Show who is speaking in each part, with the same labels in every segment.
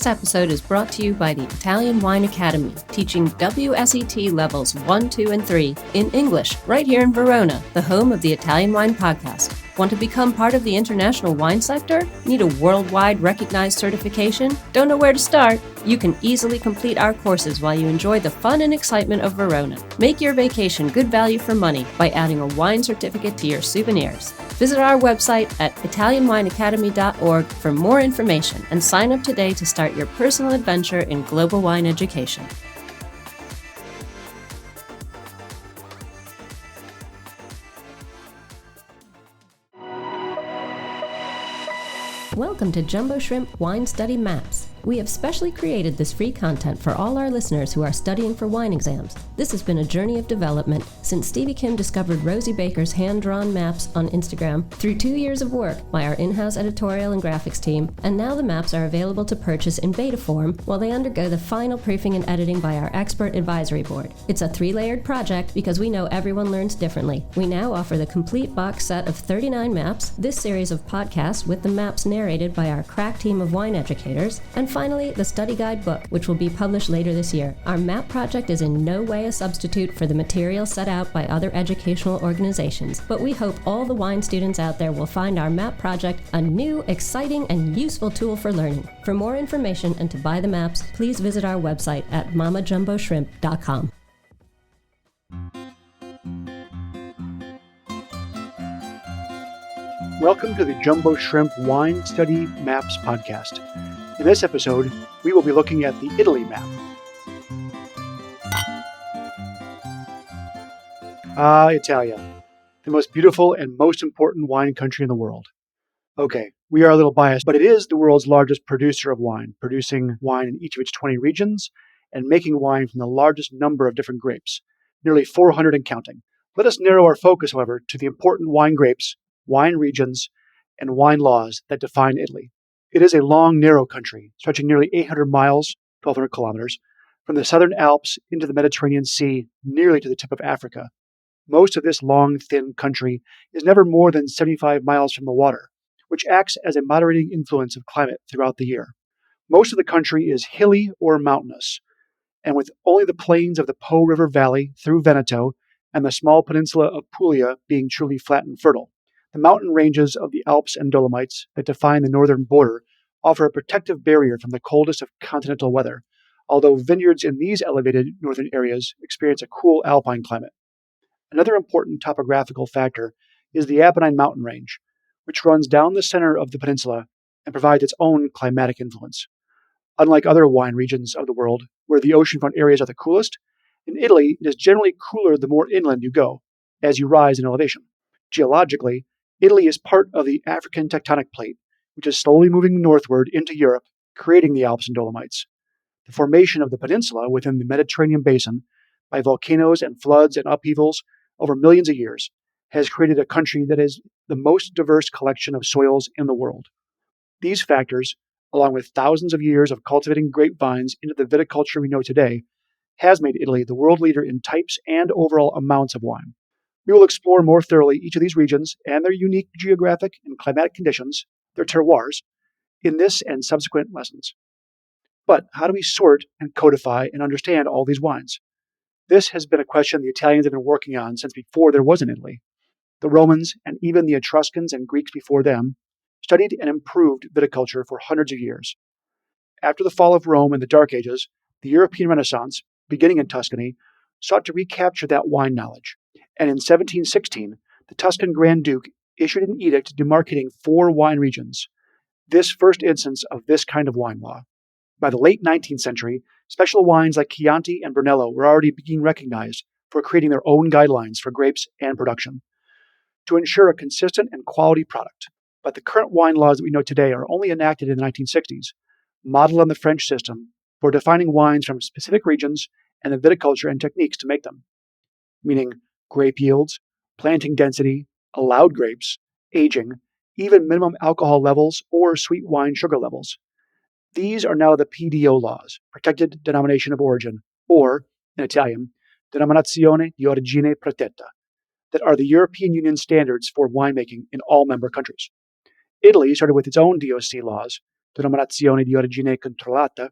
Speaker 1: This episode is brought to you by the Italian Wine Academy, teaching WSET levels 1, 2, and 3 in English right here in Verona, the home of the Italian Wine Podcast. Want to become part of the international wine sector? Need a worldwide recognized certification? Don't know where to start? You can easily complete our courses while you enjoy the fun and excitement of Verona. Make your vacation good value for money by adding a wine certificate to your souvenirs. Visit our website at italianwineacademy.org for more information and sign up today to start your personal adventure in global wine education. Welcome to Jumbo Shrimp Wine Study Maps. We have specially created this free content for all our listeners who are studying for wine exams. This has been a journey of development since Stevie Kim discovered Rosie Baker's hand-drawn maps on Instagram through 2 years of work by our in-house editorial and graphics team, and now the maps are available to purchase in beta form while they undergo the final proofing and editing by our expert advisory board. It's a 3-layered project because we know everyone learns differently. We now offer the complete box set of 39 maps, this series of podcasts with the maps narrated by our crack team of wine educators, and finally, the study guide book, which will be published later this year. Our map project is in no way a substitute for the material set out by other educational organizations, but we hope all the wine students out there will find our map project a new, exciting, and useful tool for learning. For more information and to buy the maps, please visit our website at mamajumboshrimp.com.
Speaker 2: Welcome to the Jumbo Shrimp Wine Study Maps podcast. In this episode, we will be looking at the Italy map. Italia, the most beautiful and most important wine country in the world. Okay, we are a little biased, but it is the world's largest producer of wine, producing wine in each of its 20 regions and making wine from the largest number of different grapes, nearly 400 and counting. Let us narrow our focus, however, to the important wine grapes, wine regions, and wine laws that define Italy. It is a long, narrow country, stretching nearly 800 miles, 1,200 kilometers, from the southern Alps into the Mediterranean Sea, nearly to the tip of Africa. Most of this long, thin country is never more than 75 miles from the water, which acts as a moderating influence of climate throughout the year. Most of the country is hilly or mountainous, and with only the plains of the Po River Valley through Veneto and the small peninsula of Puglia being truly flat and fertile. The mountain ranges of the Alps and Dolomites that define the northern border offer a protective barrier from the coldest of continental weather, although vineyards in these elevated northern areas experience a cool alpine climate. Another important topographical factor is the Apennine mountain range, which runs down the center of the peninsula and provides its own climatic influence. Unlike other wine regions of the world, where the oceanfront areas are the coolest, in Italy it is generally cooler the more inland you go, as you rise in elevation. Geologically, Italy is part of the African tectonic plate, which is slowly moving northward into Europe, creating the Alps and Dolomites. The formation of the peninsula within the Mediterranean basin by volcanoes and floods and upheavals over millions of years has created a country that is the most diverse collection of soils in the world. These factors, along with thousands of years of cultivating grapevines into the viticulture we know today, has made Italy the world leader in types and overall amounts of wine. We will explore more thoroughly each of these regions and their unique geographic and climatic conditions, their terroirs, in this and subsequent lessons. But how do we sort and codify and understand all these wines? This has been a question the Italians have been working on since before there was an Italy. The Romans and even the Etruscans and Greeks before them studied and improved viticulture for hundreds of years. After the fall of Rome in the Dark Ages, the European Renaissance, beginning in Tuscany, sought to recapture that wine knowledge. And in 1716, the Tuscan Grand Duke issued an edict demarcating 4 wine regions, this first instance of this kind of wine law. By the late 19th century, special wines like Chianti and Brunello were already being recognized for creating their own guidelines for grapes and production to ensure a consistent and quality product. But the current wine laws that we know today are only enacted in the 1960s, modeled on the French system for defining wines from specific regions and the viticulture and techniques to make them, meaning grape yields, planting density, allowed grapes, aging, even minimum alcohol levels or sweet wine sugar levels. These are now the PDO laws, Protected Denomination of Origin, or, in Italian, Denominazione di Origine Protetta, that are the European Union standards for winemaking in all member countries. Italy started with its own DOC laws, Denominazione di Origine Controllata,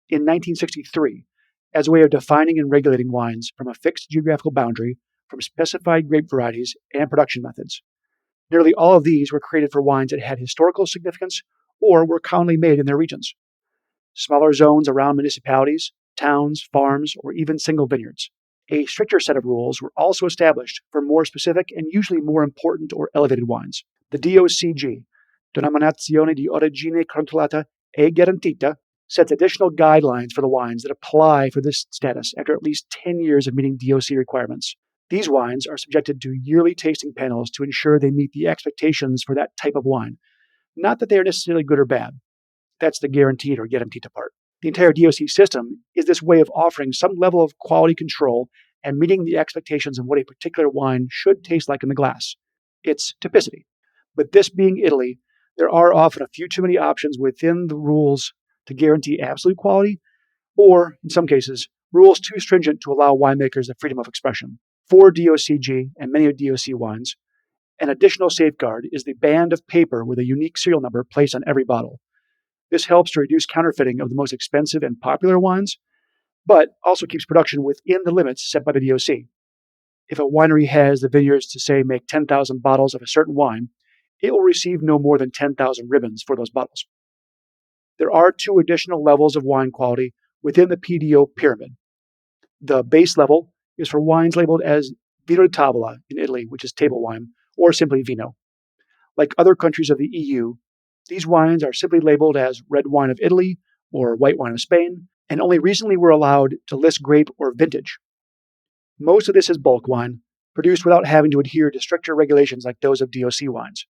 Speaker 2: in 1963 as a way of defining and regulating wines from a fixed geographical boundary, from specified grape varieties and production methods. Nearly all of these were created for wines that had historical significance or were commonly made in their regions. Smaller zones around municipalities, towns, farms, or even single vineyards. A stricter set of rules were also established for more specific and usually more important or elevated wines. The DOCG, Denominazione di Origine Controllata e Garantita, sets additional guidelines for the wines that apply for this status after at least 10 years of meeting DOC requirements. These wines are subjected to yearly tasting panels to ensure they meet the expectations for that type of wine. Not that they are necessarily good or bad. That's the guaranteed or garantita part. The entire DOC system is this way of offering some level of quality control and meeting the expectations of what a particular wine should taste like in the glass. It's typicity. But this being Italy, there are often a few too many options within the rules to guarantee absolute quality, or, in some cases, rules too stringent to allow winemakers the freedom of expression. For DOCG and many of DOC wines, an additional safeguard is the band of paper with a unique serial number placed on every bottle. This helps to reduce counterfeiting of the most expensive and popular wines, but also keeps production within the limits set by the DOC. If a winery has the vineyards to, say, make 10,000 bottles of a certain wine, it will receive no more than 10,000 ribbons for those bottles. There are two additional levels of wine quality within the PDO pyramid. The base level is for wines labeled as Vino di Tavola in Italy, which is table wine, or simply Vino. Like other countries of the EU, these wines are simply labeled as red wine of Italy or white wine of Spain, and only recently were allowed to list grape or vintage. Most of this is bulk wine, produced without having to adhere to stricter regulations like those of DOC wines.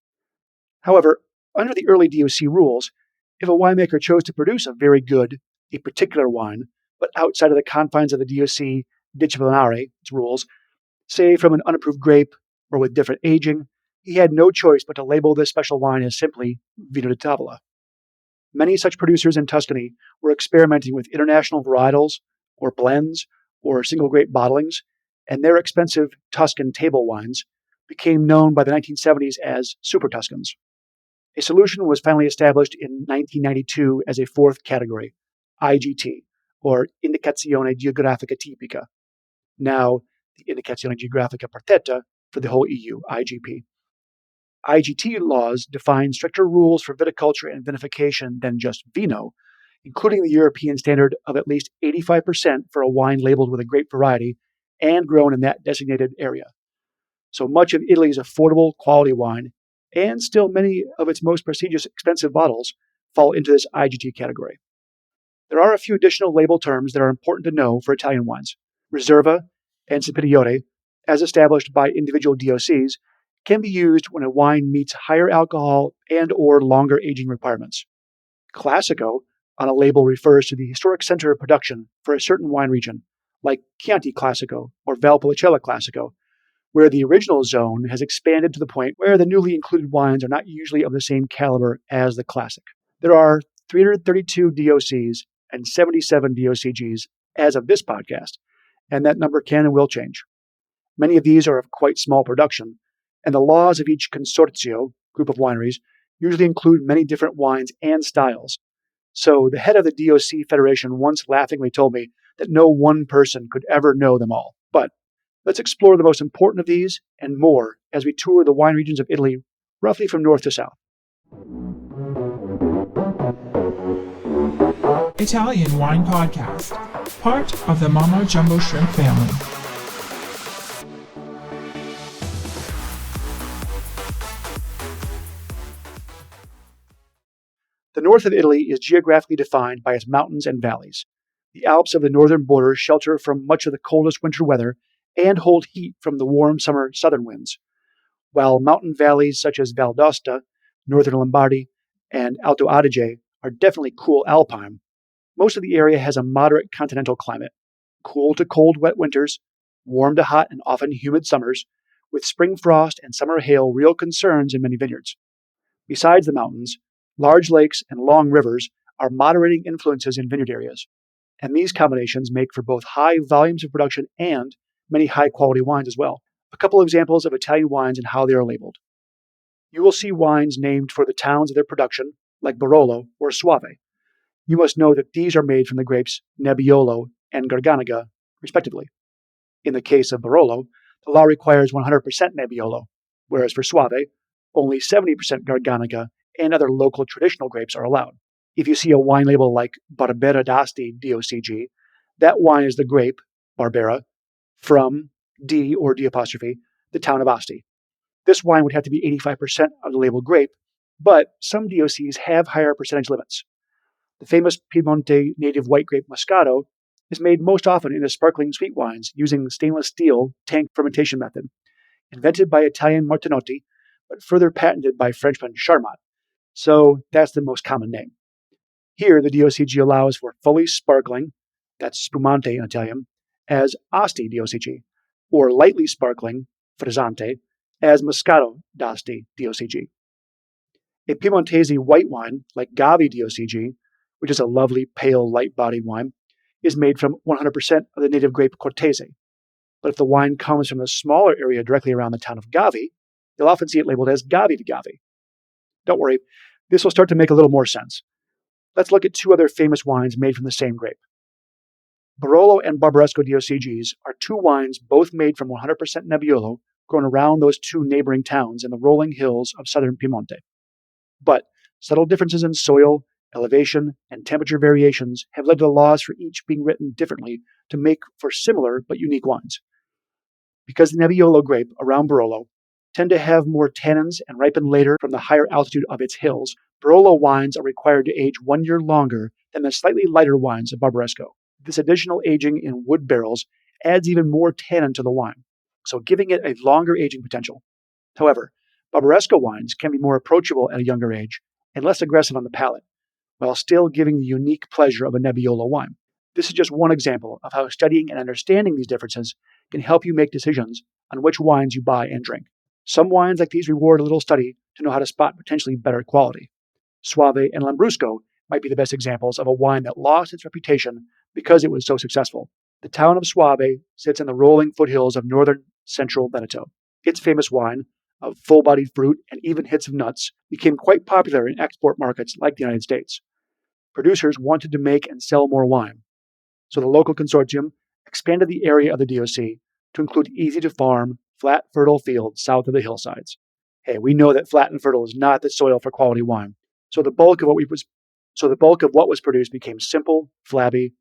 Speaker 2: However, under the early DOC rules, if a winemaker chose to produce a very good, a particular wine, but outside of the confines of the DOC disciplinare rules, say from an unapproved grape or with different aging, he had no choice but to label this special wine as simply Vino di Tavola. Many such producers in Tuscany were experimenting with international varietals, or blends, or single grape bottlings, and their expensive Tuscan table wines became known by the 1970s as Super Tuscans. A solution was finally established in 1992 as a fourth category, IGT, or Indicazione Geografica Tipica. Now, the Indicazione Geografica Protetta for the whole EU, IGP. IGT laws define stricter rules for viticulture and vinification than just vino, including the European standard of at least 85% for a wine labeled with a grape variety and grown in that designated area. So much of Italy's affordable quality wine, and still many of its most prestigious expensive bottles, fall into this IGT category. There are a few additional label terms that are important to know for Italian wines. Riserva and Superiore, as established by individual DOCs, can be used when a wine meets higher alcohol and or longer aging requirements. Classico on a label refers to the historic center of production for a certain wine region, like Chianti Classico or Valpolicella Classico, where the original zone has expanded to the point where the newly included wines are not usually of the same caliber as the classic. There are 332 DOCs and 77 DOCGs as of this podcast, and that number can and will change. Many of these are of quite small production, and the laws of each consortio, group of wineries, usually include many different wines and styles. So the head of the DOC Federation once laughingly told me that no one person could ever know them all. But let's explore the most important of these and more as we tour the wine regions of Italy, roughly from north to south.
Speaker 3: Italian Wine Podcast, part of the Mama Jumbo Shrimp family.
Speaker 2: The north of Italy is geographically defined by its mountains and valleys. The Alps of the northern border shelter from much of the coldest winter weather and hold heat from the warm summer southern winds, while mountain valleys such as Val d'Aosta, northern Lombardy, and Alto Adige are definitely cool alpine. Most of the area has a moderate continental climate, cool to cold wet winters, warm to hot and often humid summers, with spring frost and summer hail real concerns in many vineyards. Besides the mountains, large lakes and long rivers are moderating influences in vineyard areas, and these combinations make for both high volumes of production and many high-quality wines as well. A couple of examples of Italian wines and how they are labeled. You will see wines named for the towns of their production, like Barolo or Soave. You must know that these are made from the grapes Nebbiolo and Garganega, respectively. In the case of Barolo, the law requires 100% Nebbiolo, whereas for Soave, only 70% Garganega and other local traditional grapes are allowed. If you see a wine label like Barbera d'Asti DOCG, that wine is the grape, Barbera, from D or D apostrophe, the town of Asti. This wine would have to be 85% of the labeled grape, but some DOCs have higher percentage limits. The famous Piemonte native white grape Moscato is made most often into sparkling sweet wines using the stainless steel tank fermentation method, invented by Italian Martinotti, but further patented by Frenchman Charmat. So that's the most common name. Here, the DOCG allows for fully sparkling, that's spumante in Italian, as Asti DOCG, or lightly sparkling, frizzante, as Moscato d'Asti DOCG. A Piemontese white wine, like Gavi DOCG, which is a lovely, pale, light-bodied wine, is made from 100% of the native grape Cortese. But if the wine comes from the smaller area directly around the town of Gavi, you'll often see it labeled as Gavi di Gavi. Don't worry, this will start to make a little more sense. Let's look at two other famous wines made from the same grape. Barolo and Barbaresco DOCGs are two wines both made from 100% Nebbiolo grown around those two neighboring towns in the rolling hills of southern Piemonte. But subtle differences in soil, elevation, and temperature variations have led to the laws for each being written differently to make for similar but unique wines. Because the Nebbiolo grape around Barolo tend to have more tannins and ripen later from the higher altitude of its hills, Barolo wines are required to age 1 year longer than the slightly lighter wines of Barbaresco. This additional aging in wood barrels adds even more tannin to the wine, so giving it a longer aging potential. However, Barbaresco wines can be more approachable at a younger age and less aggressive on the palate, while still giving the unique pleasure of a Nebbiolo wine. This is just one example of how studying and understanding these differences can help you make decisions on which wines you buy and drink. Some wines like these reward a little study to know how to spot potentially better quality. Soave and Lambrusco might be the best examples of a wine that lost its reputation because it was so successful. The town of Soave sits in the rolling foothills of northern central Veneto. Its famous wine, of full-bodied fruit and even hits of nuts, became quite popular in export markets like the United States. Producers wanted to make and sell more wine, so the local consortium expanded the area of the DOC to include easy-to-farm, flat, fertile fields south of the hillsides. Hey, we know that flat and fertile is not the soil for quality wine, so the bulk of what was produced became simple, flabby,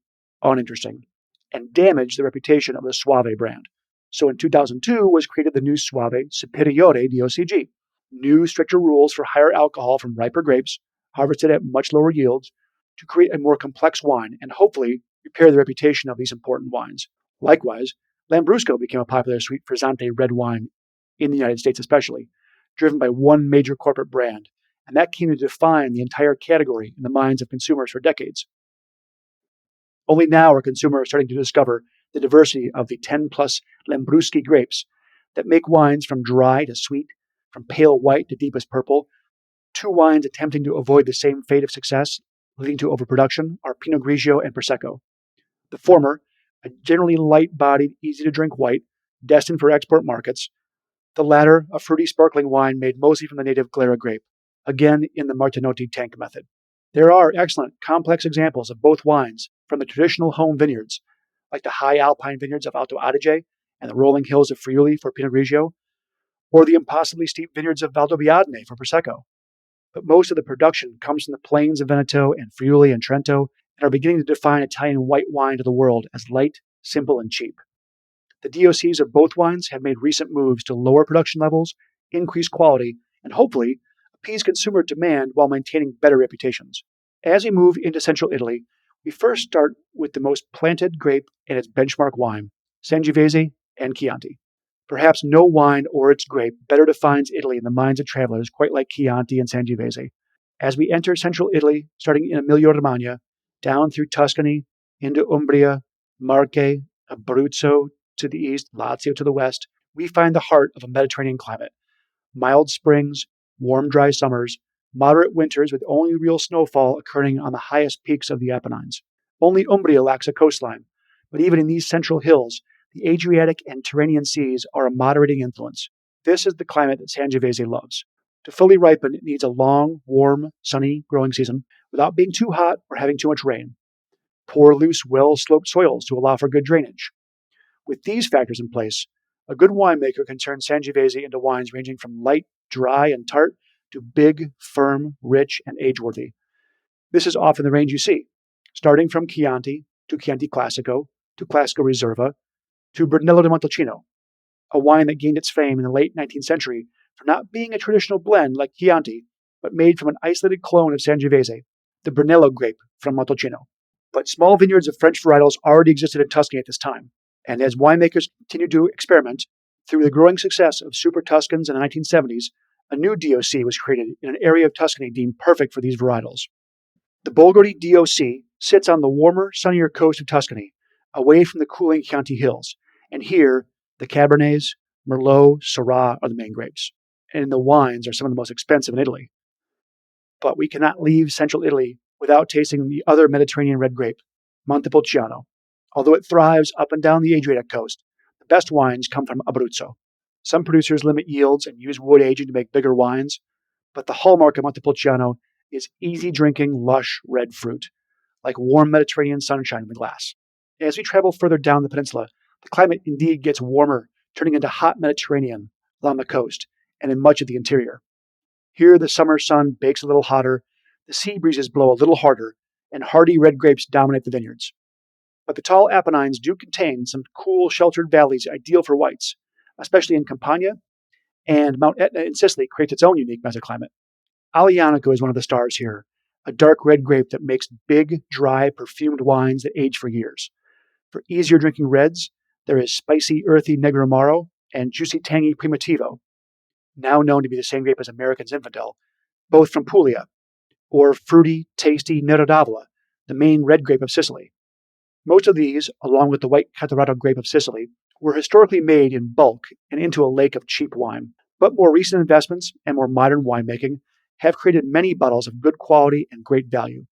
Speaker 2: uninteresting, and damaged the reputation of the Soave brand. So in 2002 was created the new Soave Superiore DOCG. New, stricter rules for higher alcohol from riper grapes, harvested at much lower yields, to create a more complex wine and hopefully repair the reputation of these important wines. Likewise, Lambrusco became a popular sweet frizzante red wine in the United States especially, driven by one major corporate brand, and that came to define the entire category in the minds of consumers for decades. Only now are consumers starting to discover the diversity of the 10-plus Lambruschi grapes that make wines from dry to sweet, from pale white to deepest purple. Two wines attempting to avoid the same fate of success, leading to overproduction, are Pinot Grigio and Prosecco. The former, a generally light-bodied, easy-to-drink white, destined for export markets. The latter, a fruity sparkling wine made mostly from the native Glera grape, again in the Martinotti tank method. There are excellent, complex examples of both wines from the traditional home vineyards, like the high alpine vineyards of Alto Adige and the rolling hills of Friuli for Pinot Grigio, or the impossibly steep vineyards of Valdobbiadene for Prosecco. But most of the production comes from the plains of Veneto and Friuli and Trento, and are beginning to define Italian white wine to the world as light, simple, and cheap. The DOCs of both wines have made recent moves to lower production levels, increase quality, and hopefully appease consumer demand while maintaining better reputations. As we move into central Italy, we first start with the most planted grape and its benchmark wine, Sangiovese and Chianti. Perhaps no wine or its grape better defines Italy in the minds of travelers quite like Chianti and Sangiovese. As we enter central Italy, starting in Emilia-Romagna, down through Tuscany, into Umbria, Marche, Abruzzo to the east, Lazio to the west, we find the heart of a Mediterranean climate. Mild springs, warm, dry summers, moderate winters with only real snowfall occurring on the highest peaks of the Apennines. Only Umbria lacks a coastline, but even in these central hills, the Adriatic and Tyrrhenian seas are a moderating influence. This is the climate that Sangiovese loves. To fully ripen, it needs a long, warm, sunny growing season without being too hot or having too much rain. Pour loose, well-sloped soils to allow for good drainage. With these factors in place, a good winemaker can turn Sangiovese into wines ranging from light, dry, and tart to big, firm, rich, and age-worthy. This is often the range you see, starting from Chianti to Chianti Classico to Classico Riserva to Brunello di Montalcino, a wine that gained its fame in the late 19th century for not being a traditional blend like Chianti, but made from an isolated clone of Sangiovese, the Brunello grape from Montalcino. But small vineyards of French varietals already existed in Tuscany at this time, and as winemakers continued to experiment, through the growing success of Super Tuscans in the 1970s, a new DOC was created in an area of Tuscany deemed perfect for these varietals. The Bolgodi DOC sits on the warmer, sunnier coast of Tuscany, away from the cooling Chianti hills, and here the Cabernets, Merlot, Syrah are the main grapes, and the wines are some of the most expensive in Italy. But we cannot leave central Italy without tasting the other Mediterranean red grape, Montepulciano. Although it thrives up and down the Adriatic coast, the best wines come from Abruzzo. Some producers limit yields and use wood aging to make bigger wines, but the hallmark of Montepulciano is easy-drinking, lush red fruit, like warm Mediterranean sunshine in the glass. As we travel further down the peninsula, the climate indeed gets warmer, turning into hot Mediterranean along the coast and in much of the interior. Here, the summer sun bakes a little hotter, the sea breezes blow a little harder, and hardy red grapes dominate the vineyards. But the tall Apennines do contain some cool, sheltered valleys ideal for whites, especially in Campania, and Mount Etna in Sicily creates its own unique mesoclimate. Aglianico is one of the stars here, a dark red grape that makes big, dry, perfumed wines that age for years. For easier drinking reds, there is spicy, earthy Negroamaro and juicy, tangy Primitivo, now known to be the same grape as American Zinfandel, both from Puglia, or fruity, tasty Nero d'Avola, the main red grape of Sicily. Most of these, along with the white Catarratto grape of Sicily, were historically made in bulk and into a lake of cheap wine. But more recent investments and more modern winemaking have created many bottles of good quality and great value,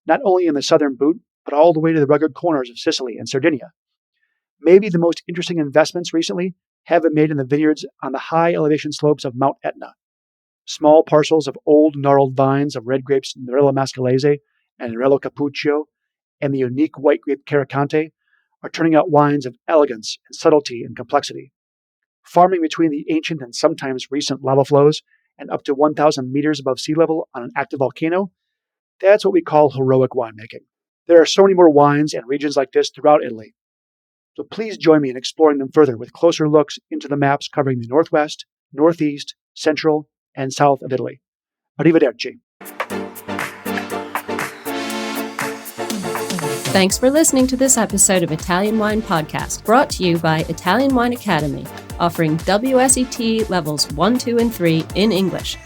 Speaker 2: not only in the southern boot, but all the way to the rugged corners of Sicily and Sardinia. Maybe the most interesting investments recently have been made in the vineyards on the high elevation slopes of Mount Etna. Small parcels of old gnarled vines of red grapes Nerello Mascalese and Nerello Cappuccio and the unique white grape Caricante are turning out wines of elegance and subtlety and complexity. Farming between the ancient and sometimes recent lava flows and up to 1,000 meters above sea level on an active volcano, that's what we call heroic winemaking. There are so many more wines and regions like this throughout Italy. So please join me in exploring them further with closer looks into the maps covering the northwest, northeast, central, and south of Italy. Arrivederci.
Speaker 1: Thanks for listening to this episode of Italian Wine Podcast, brought to you by Italian Wine Academy, offering WSET levels 1, 2, and 3 in English.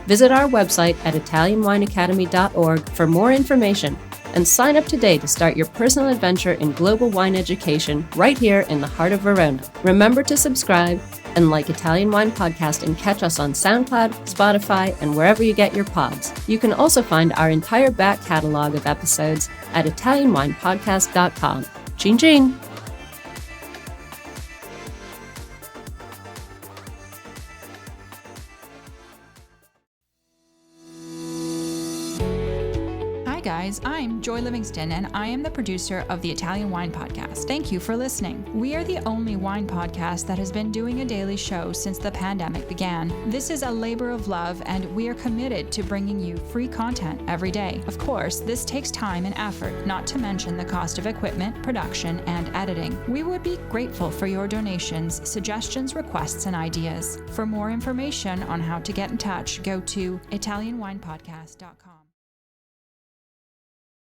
Speaker 1: Visit our website at italianwineacademy.org for more information and sign up today to start your personal adventure in global wine education right here in the heart of Verona. Remember to subscribe and like Italian Wine Podcast and catch us on SoundCloud, Spotify, and wherever you get your pods. You can also find our entire back catalog of episodes at italianwinepodcast.com. Chin chin!
Speaker 4: Guys, I'm Joy Livingston, and I am the producer of the Italian Wine Podcast. Thank you for listening. We are the only wine podcast that has been doing a daily show since the pandemic began. This is a labor of love, and we are committed to bringing you free content every day. Of course, this takes time and effort, not to mention the cost of equipment, production, and editing. We would be grateful for your donations, suggestions, requests, and ideas. For more information on how to get in touch, go to italianwinepodcast.com.